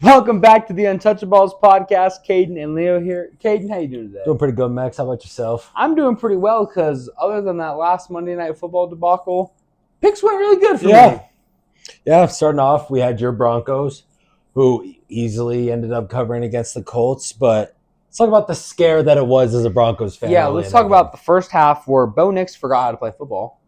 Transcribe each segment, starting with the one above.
Welcome back to the Untouchaballs podcast. Caden and Leo here. Caden, how you doing today? Doing pretty good, Max. How about yourself? I'm doing pretty well because other than that last Monday Night Football debacle, picks went really good for me. Yeah, starting off, we had your Broncos, who easily ended up covering against the Colts, but let's talk about the scare that it was as a Broncos fan. Yeah, let's talk about the first half where Bo Nix forgot how to play football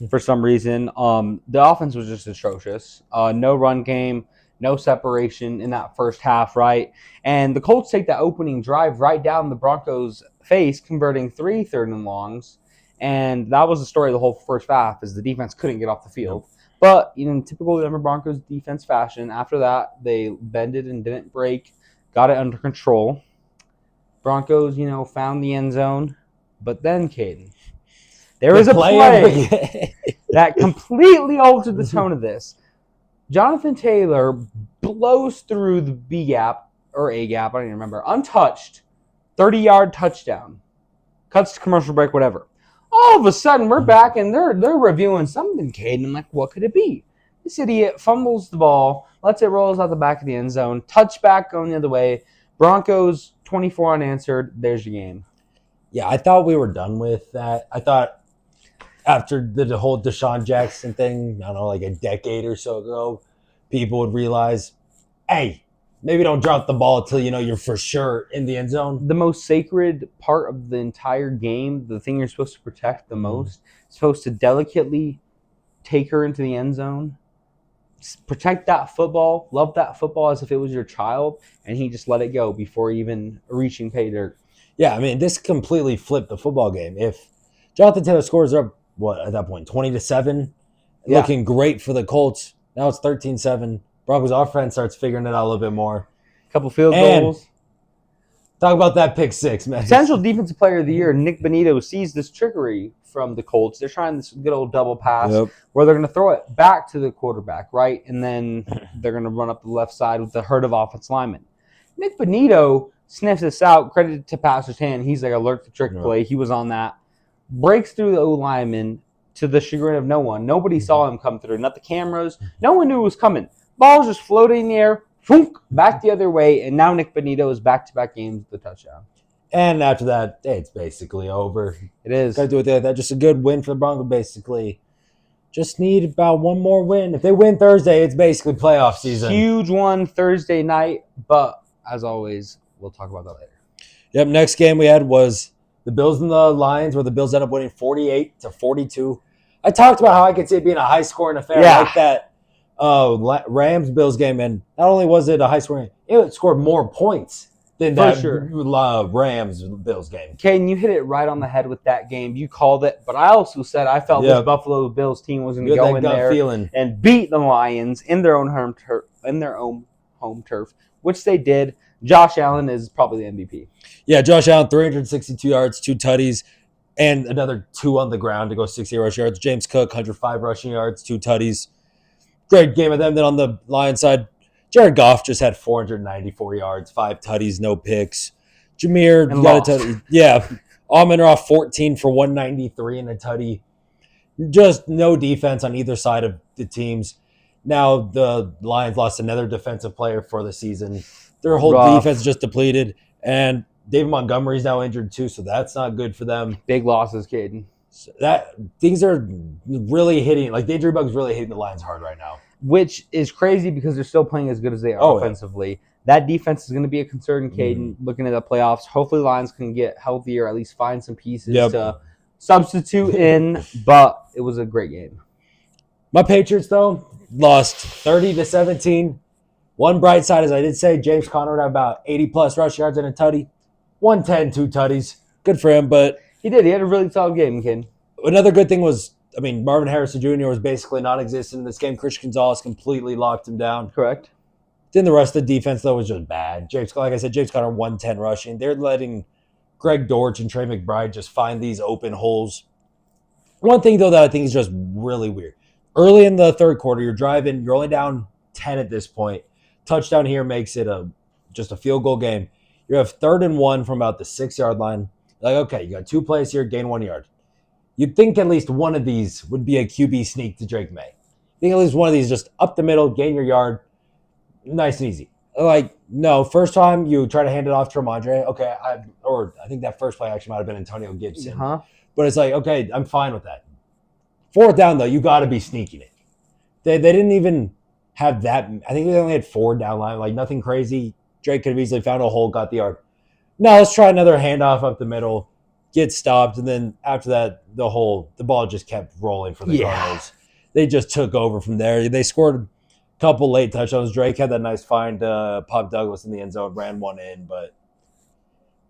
for some reason. The offense was just atrocious. No run game, no separation in that first half, right? And the Colts take that opening drive right down the Broncos' face, converting 3 third-and-longs. And that was the story of the whole first half, is the defense couldn't get off the field. Nope. But in typical Denver Broncos defense fashion, after that, they bended and didn't break, got it under control. Broncos, found the end zone. But then, Caden, there was a play that completely altered the tone of this. Jonathan Taylor blows through the B gap, or A gap, I don't even remember, untouched, 30-yard touchdown. Cuts to commercial break, whatever. All of a sudden, we're back, and they're reviewing something, Caden. I'm like, what could it be? This idiot fumbles the ball, lets it roll out the back of the end zone, touchback going the other way. Broncos, 24 unanswered. There's your game. Yeah, I thought we were done with that. I thought after the whole Deshaun Jackson thing, I don't know, like a decade or so ago, people would realize, hey, maybe don't drop the ball until you're for sure in the end zone. The most sacred part of the entire game, the thing you're supposed to protect the most, supposed to delicately take her into the end zone, protect that football, love that football as if it was your child, and he just let it go before even reaching pay dirt. Yeah, I mean, this completely flipped the football game. If Jonathan Taylor scores up, at that point, 20-7, looking great for the Colts. Now it's 13-7. Broncos offense starts figuring it out a little bit more. Couple field goals. Talk about that pick six, man. Potential defensive player of the year, Nick Bonitto, sees this trickery from the Colts. They're trying this good old double pass where they're going to throw it back to the quarterback, right? And then they're going to run up the left side with the herd of offensive linemen. Nick Bonitto sniffs this out. Credit to Pastor Tan. He's like alert to trick play. He was on that. Breaks through the O-lineman to the chagrin of no one. Nobody saw him come through. Not the cameras. No one knew it was coming. Ball was just floating in the air. Back the other way. And now Nick Bonitto is back-to-back games with the touchdown. And after that, it's basically over. It is. Got to do it there. That's just a good win for the Broncos, basically. Just need about one more win. If they win Thursday, it's basically playoff season. Huge one Thursday night. But, as always, we'll talk about that later. Yep, next game we had was the Bills and the Lions, where the Bills ended up winning 48-42. I talked about how I could see it being a high-scoring affair like that Rams-Bills game, and not only was it a high-scoring, it scored more points than that Rams-Bills game. Caden, you hit it right on the head with that game. You called it, but I also said I felt this Buffalo Bills team was going to go in there and beat the Lions in their own home turf, which they did. Josh Allen is probably the MVP. Yeah, Josh Allen, 362 yards, 2 tutties, and another 2 on the ground to go 60 rushing yards. James Cook, 105 rushing yards, 2 tutties. Great game of them. Then on the Lions side, Jared Goff just had 494 yards, 5 tutties, no picks. Jameer got a tutty. Yeah. Amon-Ra, 14 for 193 and a tutty. Just no defense on either side of the teams. Now the Lions lost another defensive player for the season. Their whole defense just depleted. And David Montgomery's now injured too, so that's not good for them. Big losses, Caden. So things are really hitting, like the injury bug's really hitting the Lions hard right now. Which is crazy because they're still playing as good as they are offensively. Yeah. That defense is going to be a concern, Caden, looking at the playoffs. Hopefully the Lions can get healthy or at least find some pieces to substitute in, but it was a great game. My Patriots, though, lost 30-17. One bright side, as I did say, James Conner had about 80-plus rush yards and a tutty. 110, 2 tutties. Good for him, but he did. He had a really solid game, Ken. Another good thing was, Marvin Harrison Jr. was basically non-existent in this game. Christian Gonzalez completely locked him down. Correct. Then the rest of the defense, though, was just bad. Like I said, James Conner, 110 rushing. They're letting Greg Dortch and Trey McBride just find these open holes. One thing, though, that I think is just really weird. Early in the third quarter, you're driving. You're only down 10 at this point. Touchdown here makes it just a field goal game. You have 3rd and 1 from about the 6-yard line. Like, okay, you got 2 plays here, gain 1 yard. You'd think at least one of these would be a QB sneak to Drake May. I think at least one of these just up the middle, gain your yard, nice and easy. Like, no, first time you try to hand it off to Ramondre. Okay, I think that first play actually might have been Antonio Gibson. Huh? But it's like, okay, I'm fine with that. Fourth down, though, you got to be sneaking it. They didn't even have that. I think they only had 4 down line, like nothing crazy. Drake could have easily found a hole, got the yard. No, let's try another handoff up the middle, get stopped, and then after that, the ball just kept rolling for the Cardinals. They just took over from there. They scored a couple late touchdowns. Drake had that nice find, Pop Douglas in the end zone, ran one in, but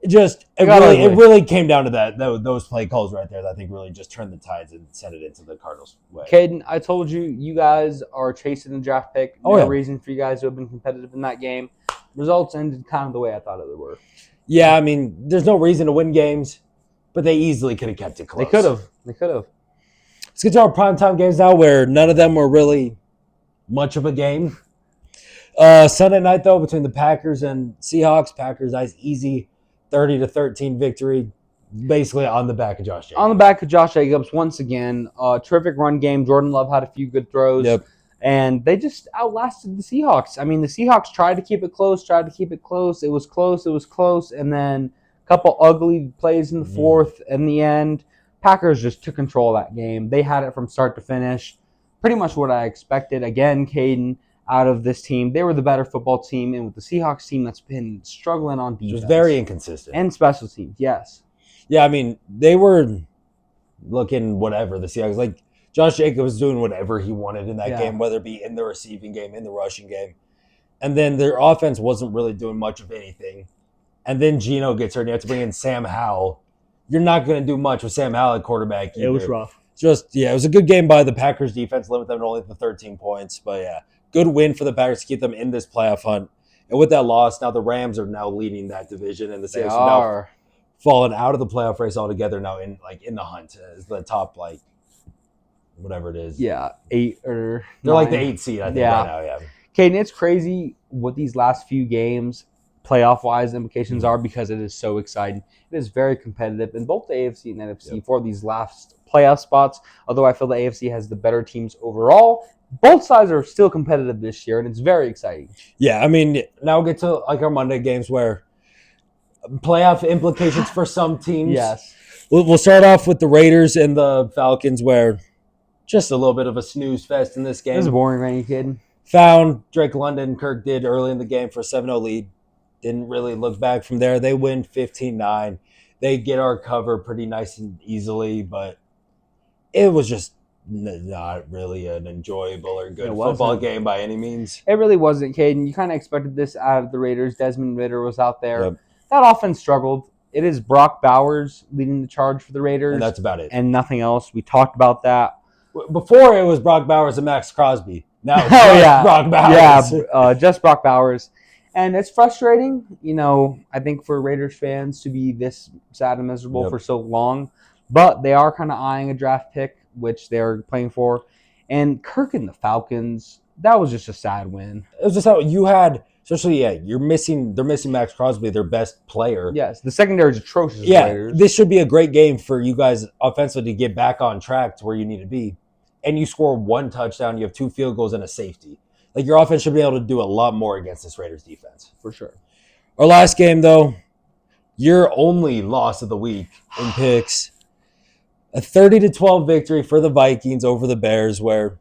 it really came down to those play calls right there that I think really just turned the tides and sent it into the Cardinals' way. Caden, I told you guys are chasing the draft pick. No reason for you guys to have been competitive in that game. Results ended kind of the way I thought they were. Yeah, I mean, there's no reason to win games, but they easily could have kept it close. They could have. Let's get to our primetime games now where none of them were really much of a game. Sunday night, though, between the Packers and Seahawks. Packers, nice, easy 30-13 victory, basically on the back of Josh Jacobs. On the back of Josh Jacobs, once again. Terrific run game. Jordan Love had a few good throws. Yep. And they just outlasted the Seahawks. I mean, the Seahawks tried to keep it close. It was close. And then a couple ugly plays in the fourth. In the end, Packers just took control of that game. They had it from start to finish. Pretty much what I expected. Again, Caden, out of this team, they were the better football team. And with the Seahawks team that's been struggling on defense. It was very inconsistent. And special teams, yes. Yeah, I mean, they were looking whatever, the Seahawks. Like, Josh Jacobs was doing whatever he wanted in that game, whether it be in the receiving game, in the rushing game. And then their offense wasn't really doing much of anything. And then Geno gets hurt, and you have to bring in Sam Howell. You're not going to do much with Sam Howell at quarterback either. It was rough. It was a good game by the Packers defense, limit them to only the 13 points. But yeah, good win for the Packers to keep them in this playoff hunt. And with that loss, now the Rams are now leading that division, and the Seahawks are now fallen out of the playoff race altogether. Now in the hunt as the top whatever it is. Yeah, 8 or 9. They're like the 8 seed, I think, right now, yeah. Caden, it's crazy what these last few games, playoff-wise, implications are because it is so exciting. It is very competitive in both the AFC and NFC for these last playoff spots, although I feel the AFC has the better teams overall. Both sides are still competitive this year, and it's very exciting. Yeah, I mean, now we'll get to our Monday games where playoff implications for some teams. Yes. We'll start off with the Raiders and the Falcons where just a little bit of a snooze fest in this game. It was a boring game, kid. Found Drake London, Kirk did early in the game for a 7-0 lead. Didn't really look back from there. They win 15-9. They get our cover pretty nice and easily, but it was just not really an enjoyable or good football game by any means. It really wasn't, Caden. You kind of expected this out of the Raiders. Desmond Ridder was out there. Yep. That offense struggled. It is Brock Bowers leading the charge for the Raiders. And that's about it. And nothing else. We talked about that. Before it was Brock Bowers and Max Crosby. Now it's Brock Bowers. Yeah, just Brock Bowers. And it's frustrating, I think for Raiders fans to be this sad and miserable for so long. But they are kind of eyeing a draft pick, which they're playing for. And Kirk and the Falcons, that was just a sad win. It was just how you had, especially, they're missing Max Crosby, their best player. Yes, the secondary is atrocious. Yeah, Raiders. This should be a great game for you guys offensively to get back on track to where you need to be. And you score 1 touchdown, you have 2 field goals and a safety. Like, your offense should be able to do a lot more against this Raiders defense. For sure. Our last game, though, your only loss of the week in picks. A 30-12 victory for the Vikings over the Bears, where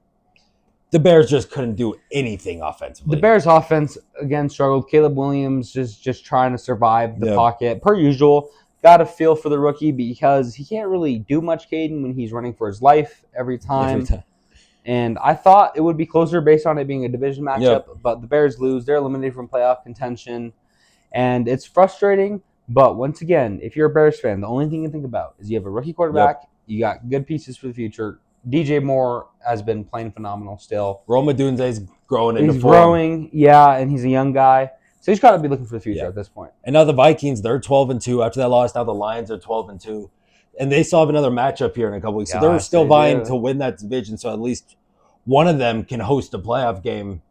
the Bears just couldn't do anything offensively. The Bears offense, again, struggled. Caleb Williams just trying to survive the pocket. Per usual, got a feel for the rookie because he can't really do much, Caden, when he's running for his life every time. And I thought it would be closer based on it being a division matchup, but the Bears lose. They're eliminated from playoff contention, and it's frustrating. But once again, if you're a Bears fan, the only thing you think about is you have a rookie quarterback. You got good pieces for the future. DJ Moore has been playing phenomenal still. Rome Odunze's growing into form. He's growing, and he's a young guy. So he's got to be looking for the future at this point. And now the Vikings, they're 12-2 after that loss. Now the Lions are 12-2. And they still have another matchup here in a couple weeks. So they're still vying to win that division. So at least one of them can host a playoff game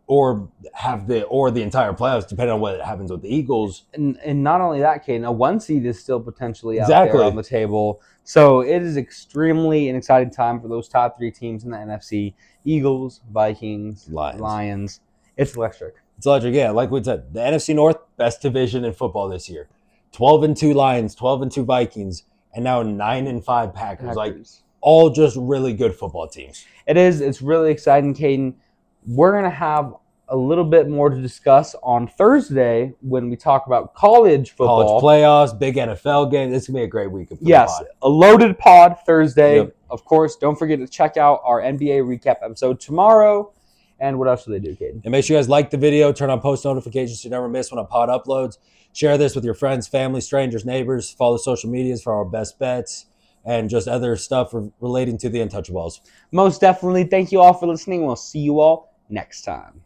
or have the entire playoffs, depending on what happens with the Eagles. And not only that, Kate, a 1 seed is still potentially out there on the table. So it is extremely an exciting time for those top 3 teams in the NFC. Eagles, Vikings, Lions. It's electric. It's electric. Yeah, like we said, the NFC North, best division in football this year. 12-2 Lions, 12-2 Vikings, and now 9-5 Packers. Like, all just really good football teams. It is. It's really exciting, Caden. We're going to have a little bit more to discuss on Thursday when we talk about college football. College playoffs, big NFL game. This is going to be a great week. Yes, a loaded pod Thursday. Yep. Of course, don't forget to check out our NBA recap episode tomorrow. And what else do they do, Caden? And make sure you guys like the video, turn on post notifications so you never miss when a pod uploads. Share this with your friends, family, strangers, neighbors. Follow social medias for our best bets and just other stuff relating to the Untouchaballs. Most definitely. Thank you all for listening. We'll see you all next time.